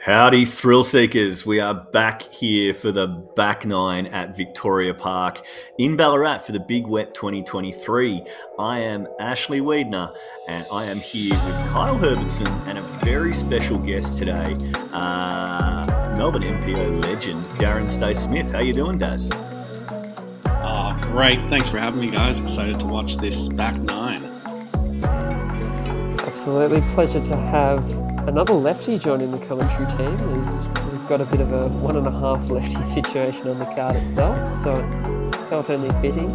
Howdy, thrill seekers. We are back here for the back nine at Victoria Park in Ballarat for the Big Wet 2023. I am Ashley Wiedner and I am here with Kyle Herbertson and a very special guest today, Melbourne MPO legend, Darren Stay-Smith. How you doing, Daz? Great. Thanks for having me, guys. Excited to watch this back nine. Absolutely. Pleasure to have another lefty joining the commentary team. We've got a bit of a 1.5 lefty situation on the card itself, so it felt only fitting.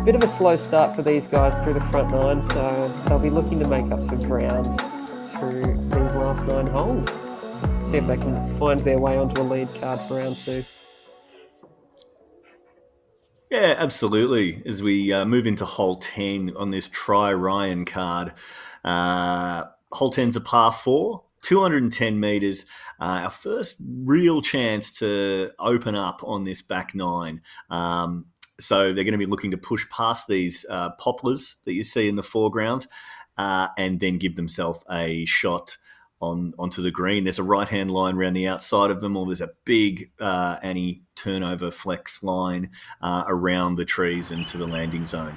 Bit of a slow start for these guys through the front nine, so they'll be looking to make up some ground through these last 9 holes. See if they can find their way onto a lead card for round 2. Yeah, absolutely. As we move into hole 10 on this Try Ryan card, hole 10's a par 4, 210 metres. Our first real chance to open up on this back nine. So they're going to be looking to push past these poplars that you see in the foreground and then give themselves a shot onto the green. There's a right-hand line around the outside of them, or there's a big anti-turnover flex line around the trees and to the landing zone.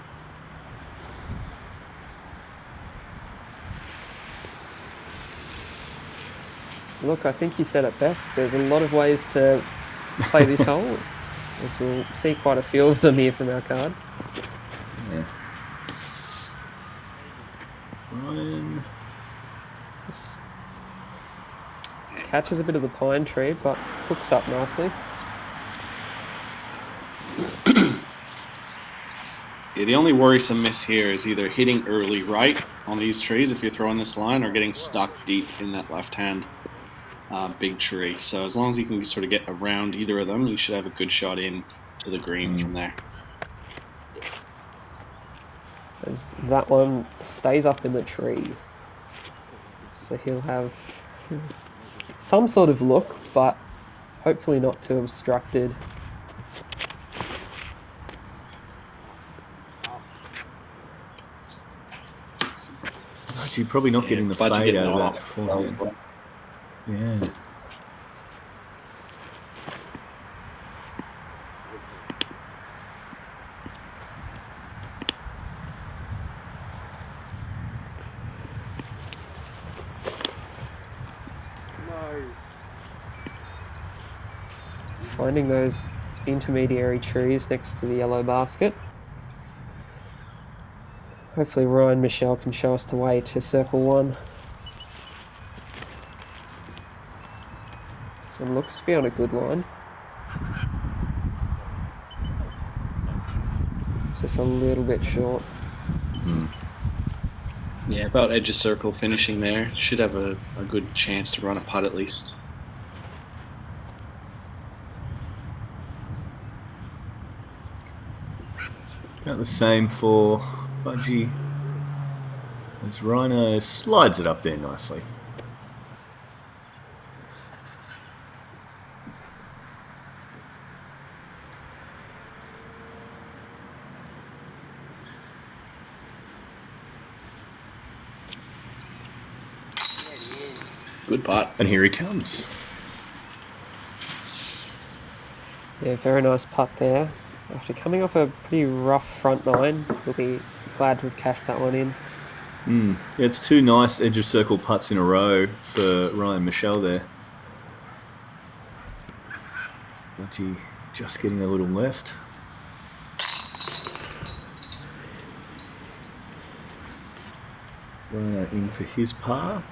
Look, I think you said it best. There's a lot of ways to play this hole, as we'll see quite a few of them here from our card. Yeah. Ryan catches a bit of the pine tree, but hooks up nicely. Yeah, the only worrisome miss here is either hitting early right on these trees if you're throwing this line, or getting stuck deep in that left-hand big tree. So as long as you can sort of get around either of them, you should have a good shot in to the green from there. As that one stays up in the tree, so he'll have some sort of look, but hopefully not too obstructed. Actually, probably not getting the fade out of that forehand. Yeah. Finding those intermediary trees next to the yellow basket. Hopefully Ryan Michelle can show us the way to circle 1. This one looks to be on a good line. Just a little bit short. Yeah, about edge of circle finishing there. Should have a good chance to run a putt at least. About the same for Budgie. As Rhino slides it up there nicely. Good putt. And here he comes. Yeah, very nice putt there. After coming off a pretty rough front nine, we'll be glad to have cashed that one in. Yeah, it's 2 nice edge of circle putts in a row for Ryan Michelle there. Budgie just getting a little left. Rhino in for his par.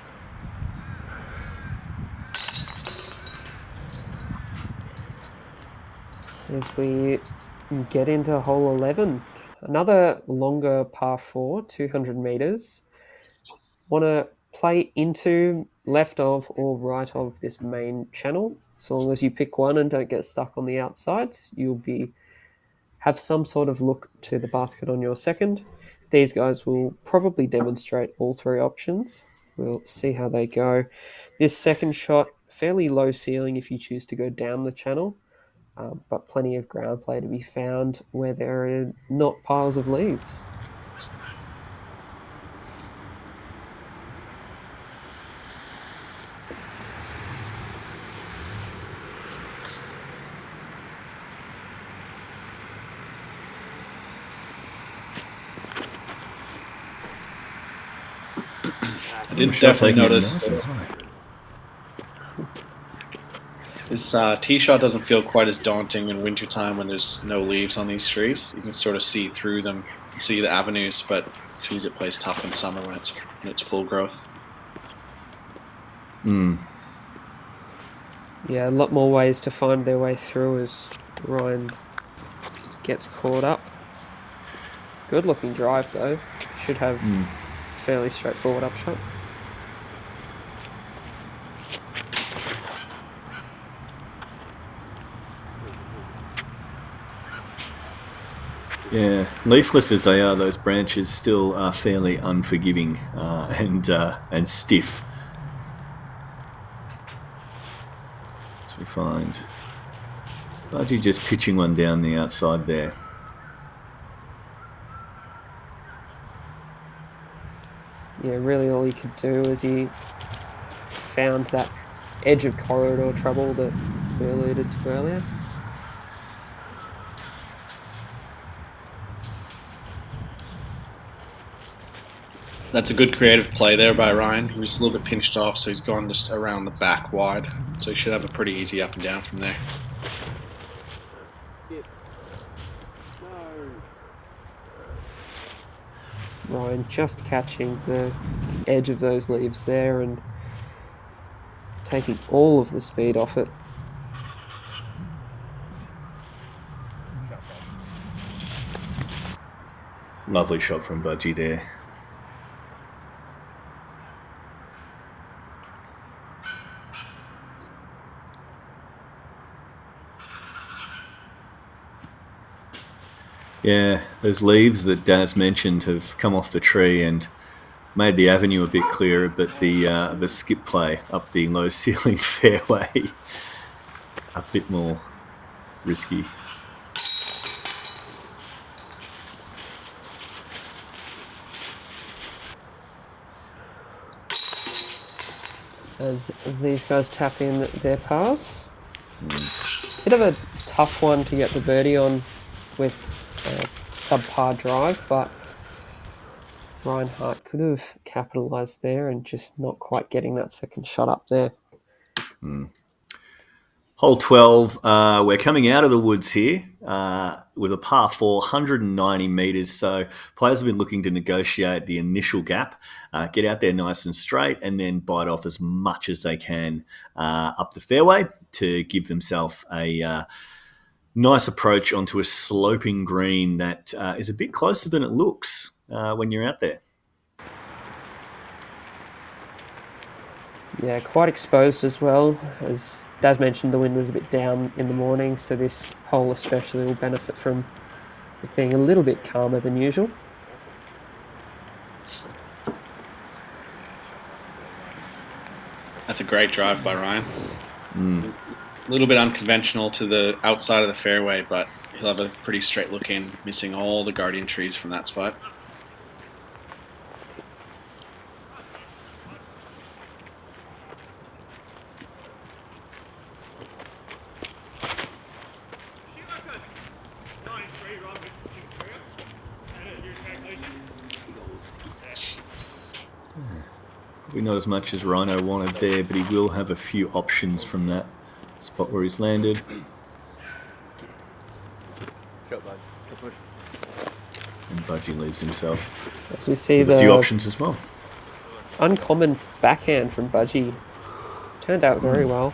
As we get into hole 11, another longer par 4, 200 metres. Want to play into, left of, or right of this main channel. So long as you pick one and don't get stuck on the outsides, you'll have some sort of look to the basket on your second. These guys will probably demonstrate all 3 options. We'll see how they go. This second shot, fairly low ceiling if you choose to go down the channel. But plenty of ground play to be found where there are not piles of leaves. I did Shot definitely taking it notice nice and high. this tee shot doesn't feel quite as daunting in wintertime when there's no leaves on these trees. You can sort of see through them, see the avenues, but geez, it plays tough in summer when it's full growth. Yeah, a lot more ways to find their way through as Ryan gets caught up. Good looking drive though. Should have a fairly straightforward upshot. Yeah, leafless as they are, those branches still are fairly unforgiving and stiff. As we find Budgie just pitching one down the outside there. Yeah, really all he could do is he found that edge of corridor trouble that we alluded to earlier. That's a good creative play there by Ryan. He was a little bit pinched off, so he's gone just around the back wide. So he should have a pretty easy up and down from there. Ryan just catching the edge of those leaves there and taking all of the speed off it. Lovely shot from Budgie there. Yeah, those leaves that Daz mentioned have come off the tree and made the avenue a bit clearer, but the skip play up the low ceiling fairway a bit more risky. As these guys tap in their pass. Bit of a tough one to get the birdie on with a subpar drive, but Ryan Hart could have capitalised there and just not quite getting that second shot up there. Hole 12, we're coming out of the woods here with a par 4, 190 metres. So players have been looking to negotiate the initial gap, get out there nice and straight, and then bite off as much as they can up the fairway to give themselves a nice approach onto a sloping green that is a bit closer than it looks when you're out there. Yeah, quite exposed as well. As Daz mentioned, the wind was a bit down in the morning, so this hole especially will benefit from it being a little bit calmer than usual. That's a great drive by Ryan. A little bit unconventional to the outside of the fairway, but he'll have a pretty straight look in, missing all the guardian trees from that spot. Probably not as much as Rhino wanted there, but he will have a few options from that spot where he's landed. And Budgie leaves himself As we see with a few options as well. Uncommon backhand from Budgie turned out very well.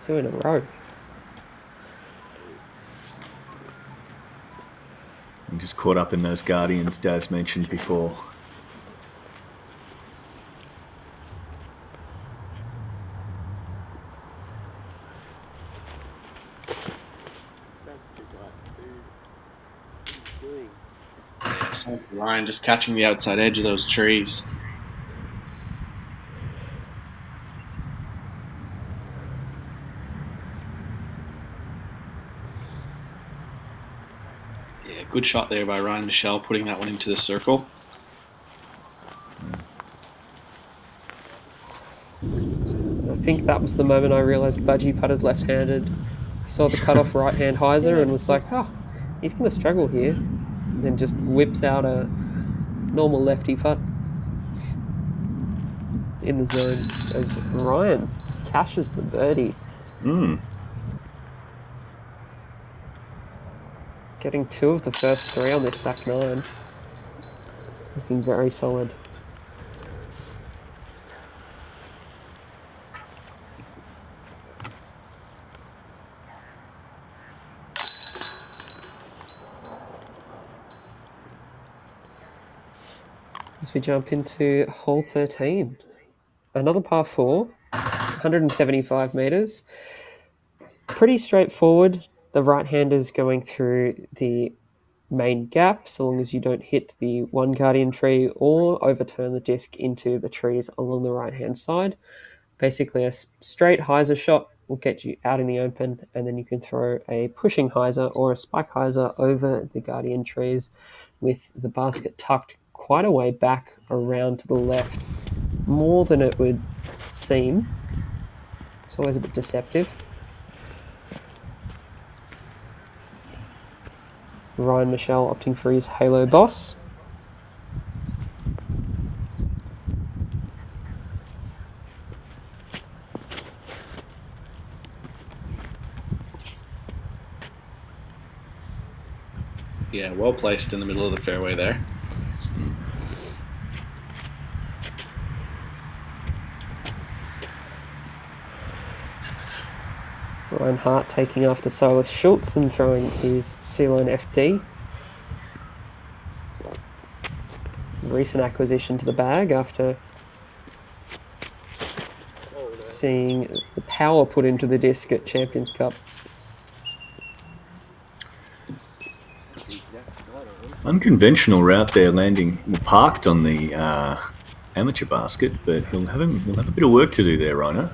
2 in a row. And just caught up in those guardians Daz mentioned before. Ryan just catching the outside edge of those trees. Yeah, good shot there by Ryan Michelle, putting that one into the circle. I think that was the moment I realised Budgie putted left-handed. Saw the cut-off right-hand hyzer and was like, oh, he's going to struggle here. And then just whips out a normal lefty putt in the zone as Ryan cashes the birdie. Getting 2 of the first 3 on this back 9. Looking very solid. As we jump into hole 13. Another par 4, 175 metres. Pretty straightforward. The right-hander's going through the main gap, so long as you don't hit the one guardian tree or overturn the disc into the trees along the right-hand side. Basically, a straight hyzer shot will get you out in the open, and then you can throw a pushing hyzer or a spike hyzer over the guardian trees with the basket tucked quite a way back around to the left, more than it would seem. It's always a bit deceptive. Ryan Michelle opting for his Halo Boss. Yeah, well placed in the middle of the fairway there. Ryan Hart taking after Silas Schultz and throwing his C-Line FD. Recent acquisition to the bag after seeing the power put into the disc at Champions Cup. Unconventional route there, landing parked on the amateur basket, but he'll have a bit of work to do there, Rhino.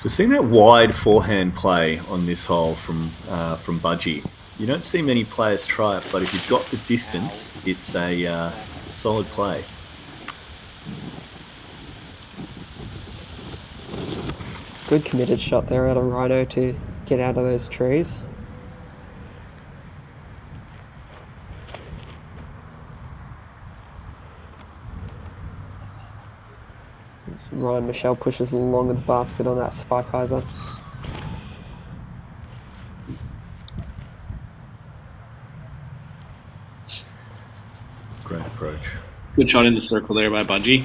So seeing that wide forehand play on this hole from Budgie, you don't see many players try it, but if you've got the distance, it's a solid play. Good committed shot there out of Rhino to get out of those trees. Ryan Michelle pushes along with the basket on that spike hyzer. Great approach. Good shot in the circle there by Budgie.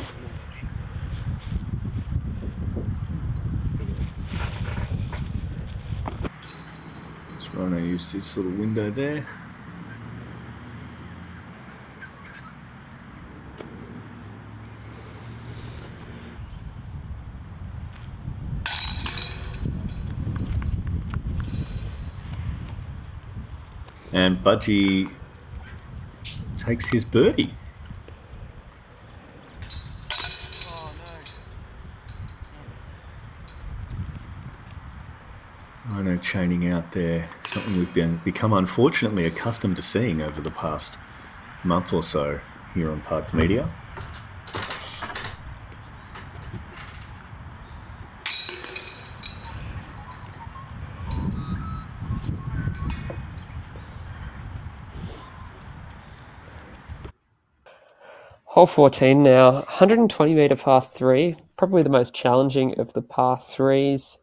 Rhino used his little window there. And Budgie takes his birdie. Rhino chaining out there, something we've become unfortunately accustomed to seeing over the past month or so here on PRKD Media. Hole 14 now, 120 metre par 3, probably the most challenging of the par 3s.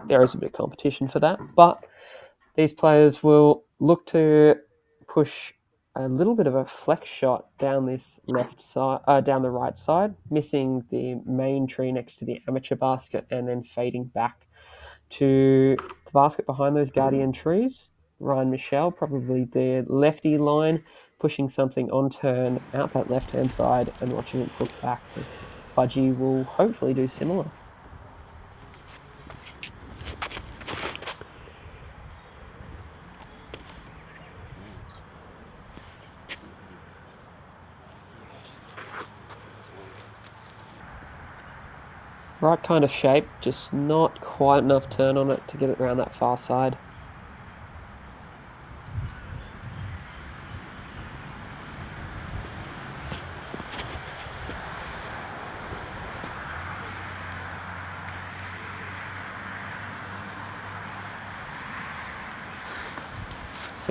There is a bit of competition for that, but these players will look to push a little bit of a flex shot down this left side, down the right side, missing the main tree next to the amateur basket and then fading back to the basket behind those guardian trees. Ryan Michelle, probably the lefty line, pushing something on turn out that left-hand side and watching it hook back. Budgie will hopefully do similar. Right kind of shape, just not quite enough turn on it to get it around that far side.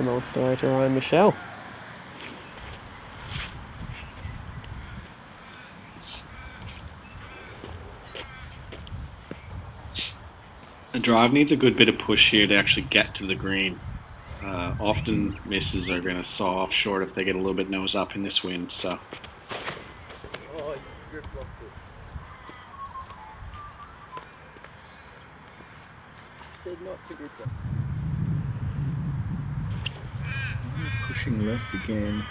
Similar story to Ryan Michelle. The drive needs a good bit of push here to actually get to the green. Often misses are going to saw off short if they get a little bit nose up in this wind. So Pushing left again.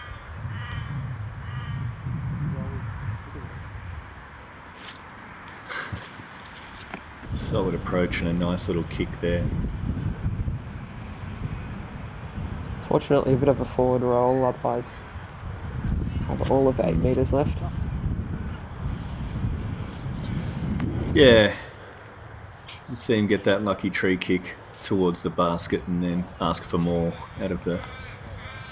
Solid approach and a nice little kick there. Fortunately, a bit of a forward roll, otherwise have all of 8 metres left. Yeah. Let's see him get that lucky tree kick towards the basket and then ask for more out of the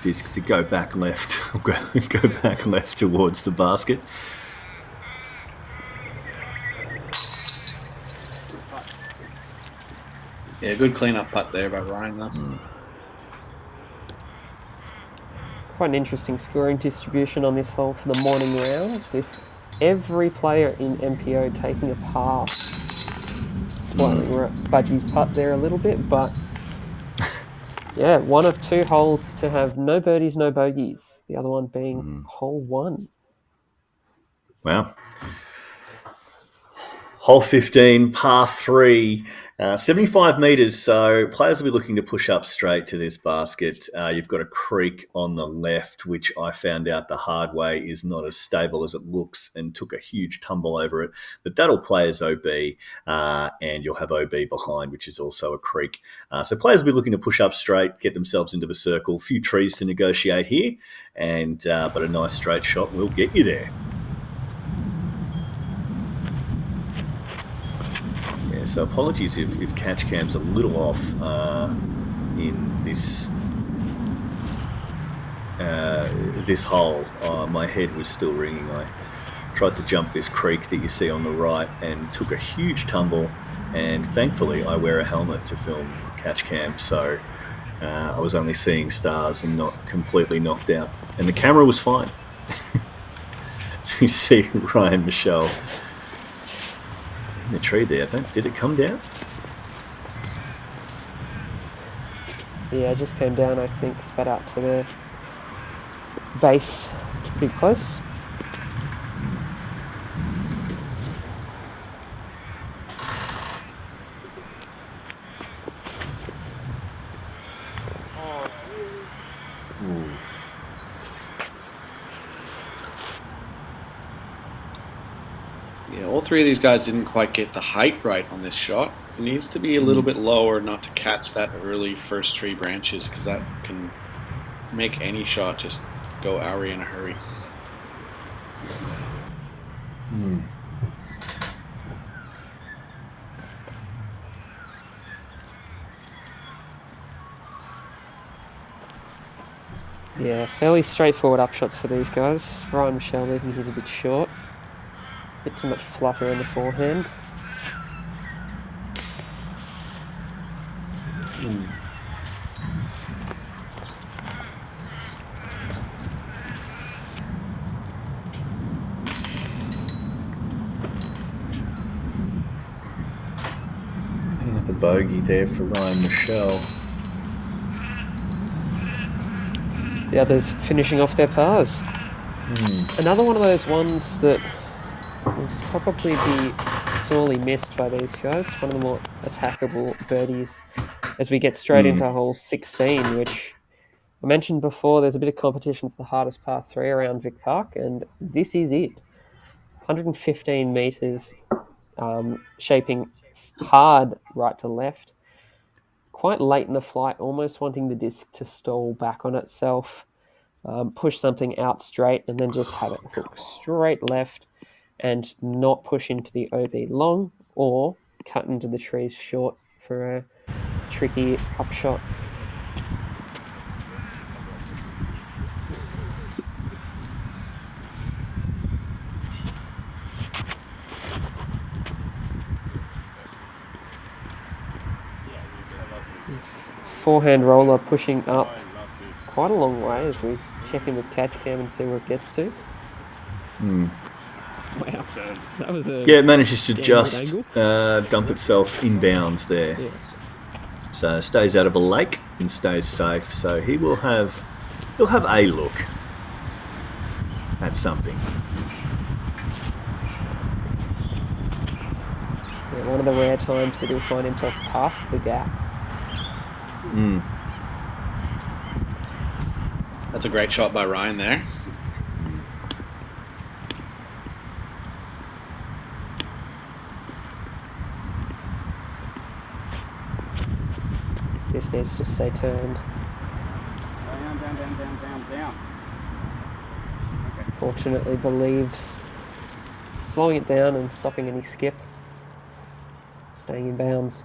disc to go back left. Go back left towards the basket. yeah, good clean-up putt there by Ryan, though. Quite an interesting scoring distribution on this hole for the morning round, with every player in MPO taking a par. Slightly Budgie's putt there a little bit, but yeah, one of 2 holes to have no birdies, no bogeys. The other one being hole 1. Wow. Hole 15, par 3, 75 metres. So players will be looking to push up straight to this basket. You've got a creek on the left, which I found out the hard way is not as stable as it looks and took a huge tumble over it. But that'll play as OB, and you'll have OB behind, which is also a creek. So players will be looking to push up straight, get themselves into the circle. A few trees to negotiate here, and but a nice straight shot will get you there. So apologies if catch cam's a little off in this this hole. My head was still ringing. I tried to jump this creek that you see on the right and took a huge tumble, and thankfully I wear a helmet to film catch cam, so I was only seeing stars and not completely knocked out, and the camera was fine. So you see Ryan Michelle in the tree there. Did it come down? Yeah, it just came down, I think, spat out to the base pretty close. Yeah, all 3 of these guys didn't quite get the height right on this shot. It needs to be a little bit lower not to catch that early first tree branches, because that can make any shot just go oury in a hurry. Yeah, fairly straightforward upshots for these guys. Ryan Michelle, even he's a bit short. Bit too much flutter in the forehand. Getting up a bogey there for Ryan Michelle. The others finishing off their pars. Another one of those ones that will probably be sorely missed by these guys. One of the more attackable birdies as we get straight into hole 16, which I mentioned before. There's a bit of competition for the hardest par 3 around Vic Park, and this is it. 115 metres, shaping hard right to left. Quite late in the flight, almost wanting the disc to stall back on itself, push something out straight, and then just have it hook straight left and not push into the OB long or cut into the trees short for a tricky upshot. This forehand roller pushing up quite a long way as we check in with catch cam and see where it gets to. Mm. Wow, that was a Yeah, it manages to damn just good angle. dump itself inbounds there. Yeah. So it stays out of a lake and stays safe. So he'll have a look at something. Yeah, one of the rare times that he'll find himself past the gap. Mm. That's a great shot by Ryan there. This needs to stay turned. Down. Okay. Fortunately, the leaves slowing it down and stopping any skip. Staying in bounds.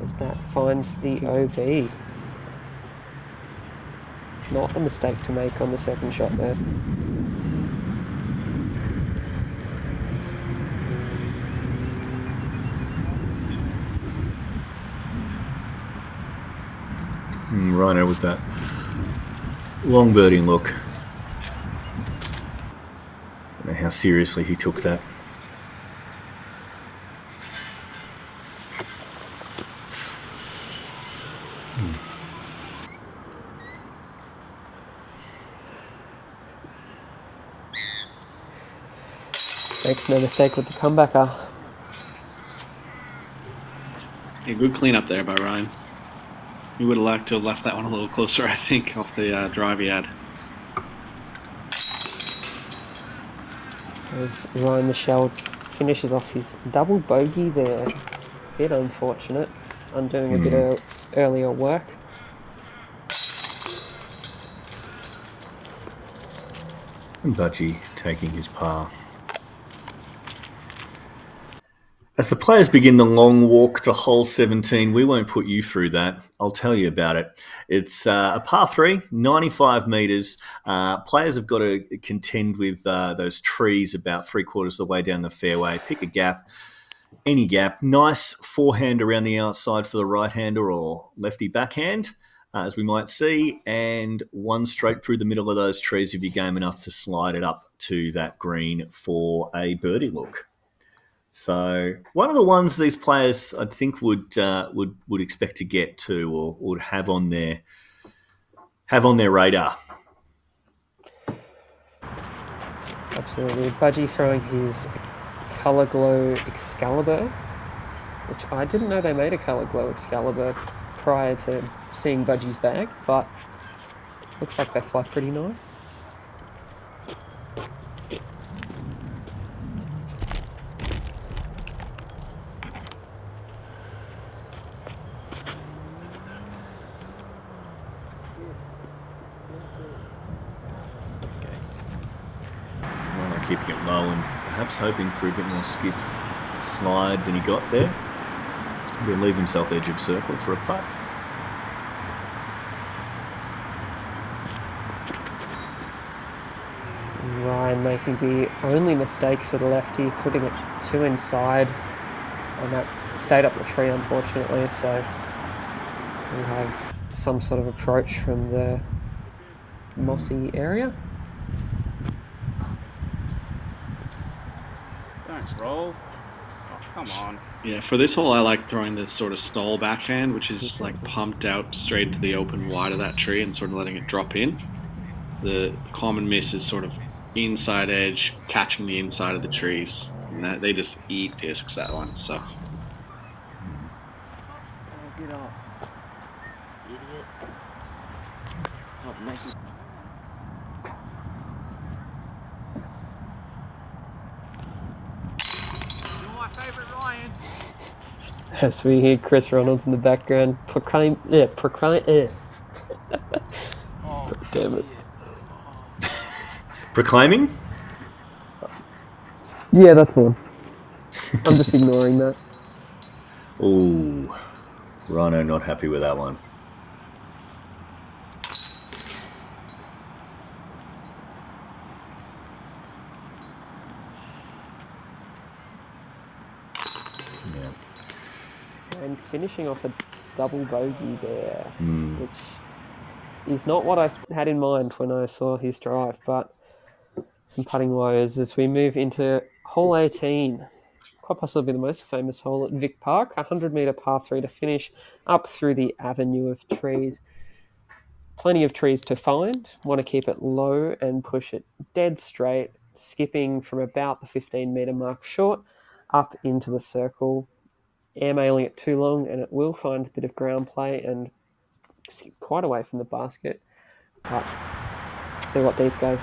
As that finds the OB. Not a mistake to make on the second shot there. Rhino with that long birding look. I don't know how seriously he took that. Makes no mistake with the comebacker. A good cleanup there by Ryan. He would have liked to have left that one a little closer, I think, off the drive he had. As Ryan Michelle finishes off his double bogey there. Bit unfortunate. Undoing a bit of earlier work. And Budgie taking his par. As the players begin the long walk to hole 17, we won't put you through that. I'll tell you about it. It's a par 3, 95 metres. Players have got to contend with those trees about 3/4 of the way down the fairway. Pick a gap, any gap. Nice forehand around the outside for the right-hander or lefty backhand, as we might see, and one straight through the middle of those trees if you're game enough to slide it up to that green for a birdie look. So one of the ones these players, I think, would expect to get to or would have on their radar. Absolutely. Budgie throwing his Colour Glow Excalibur, which I didn't know they made a Colour Glow Excalibur prior to seeing Budgie's bag, but looks like they fly pretty nice. Keeping it low and perhaps hoping for a bit more skip slide than he got there. He'll leave himself edge of circle for a putt. Ryan making the only mistake for the lefty, putting it 2 inside, and that stayed up the tree unfortunately, so we'll have some sort of approach from the mossy area. Don't roll. Oh, come on. Yeah, for this hole, I like throwing the sort of stall backhand, which is like pumped out straight to the open wide of that tree and sort of letting it drop in. The common miss is sort of inside edge, catching the inside of the trees. And that, they just eat discs, that one. So. Get off. Idiot. Oh, make it. As we hear Chris Reynolds in the background proclaim. Damn it. Proclaiming? Yeah, that's the one. I'm just ignoring that. Ooh. Rhino not happy with that one. Yeah. And finishing off a double bogey there, which is not what I had in mind when I saw his drive, but some putting woes as we move into hole 18. Quite possibly the most famous hole at Vic Park, a 100-metre par 3 to finish up through the avenue of trees. Plenty of trees to find. Want to keep it low and push it dead straight, skipping from about the 15-metre mark short up into the circle. Airmailing it too long and it will find a bit of ground play and skip quite away from the basket. But see what these guys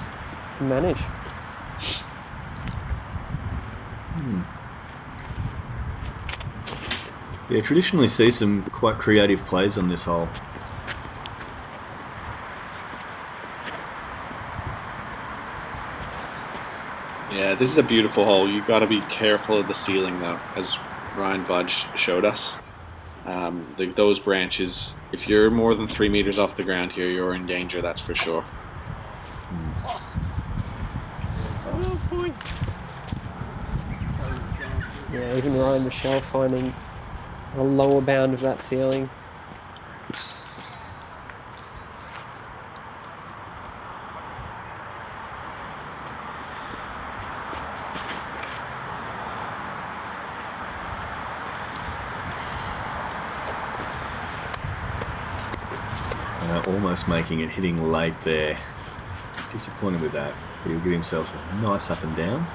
can manage. Yeah, traditionally see some quite creative plays on this hole. Yeah, this is a beautiful hole. You've got to be careful of the ceiling, though, as Ryan Budge showed us. Those branches, if you're more than 3 meters off the ground here, you're in danger, that's for sure. Yeah, even Ryan Michelle finding the lower bound of that ceiling. Almost making it, hitting late there. Disappointed with that, but he'll give himself a nice up and down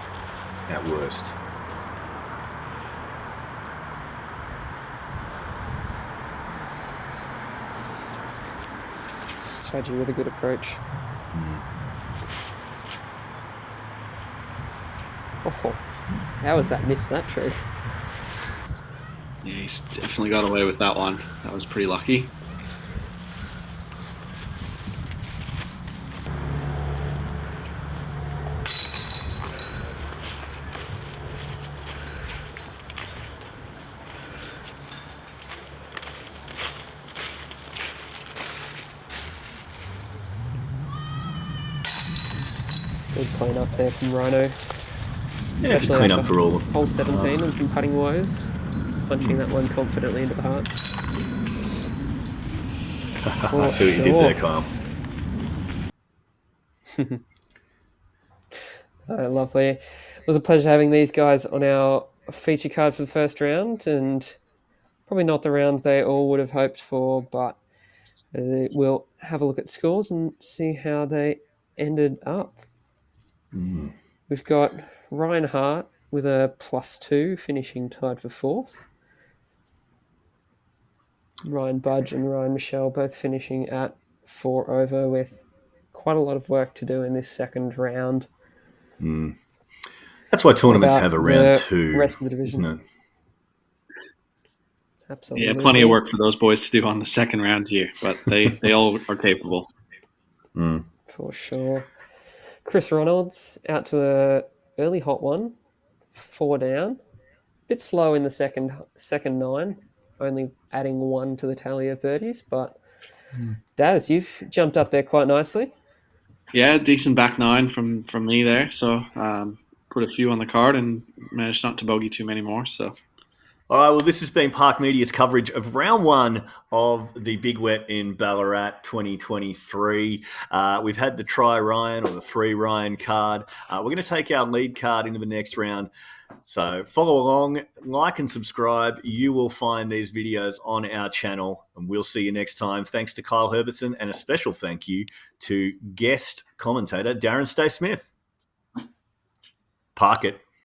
at worst. Budgie with a good approach. Oh, how was that missed that tree? Yeah, he's definitely got away with that one. That was pretty lucky. Good clean up there from Rhino. Yeah, Especially clean after up for all of hole 17 and some putting woes. Punching that one confidently into the heart. I see what you did there, Kyle. Lovely. It was a pleasure having these guys on our feature card for the first round, and probably not the round they all would have hoped for, but we'll have a look at scores and see how they ended up. We've got Ryan Hart with a +2, finishing tied for fourth. Ryan Budge and Ryan Michelle both finishing at 4 over with quite a lot of work to do in this second round. That's why tournaments have a round 2, rest of the division? isn't it? Absolutely. Yeah, plenty of work for those boys to do on the second round here, but they all are capable. For sure. Chris Ronalds out to a early hot one, 4 down. Bit slow in the second 9, only adding 1 to the tally of birdies, but Daz, you've jumped up there quite nicely. Yeah, decent back 9 from me there. So put a few on the card and managed not to bogey too many more. So. All right, well, this has been Park Media's coverage of round 1 of the Big Wet in Ballarat 2023. We've had the Try Ryan or the 3 Ryan card. We're going to take our lead card into the next round. So follow along, like and subscribe. You will find these videos on our channel, and we'll see you next time. Thanks to Kyle Herbertson, and a special thank you to guest commentator Darren Stay Smith. Park it.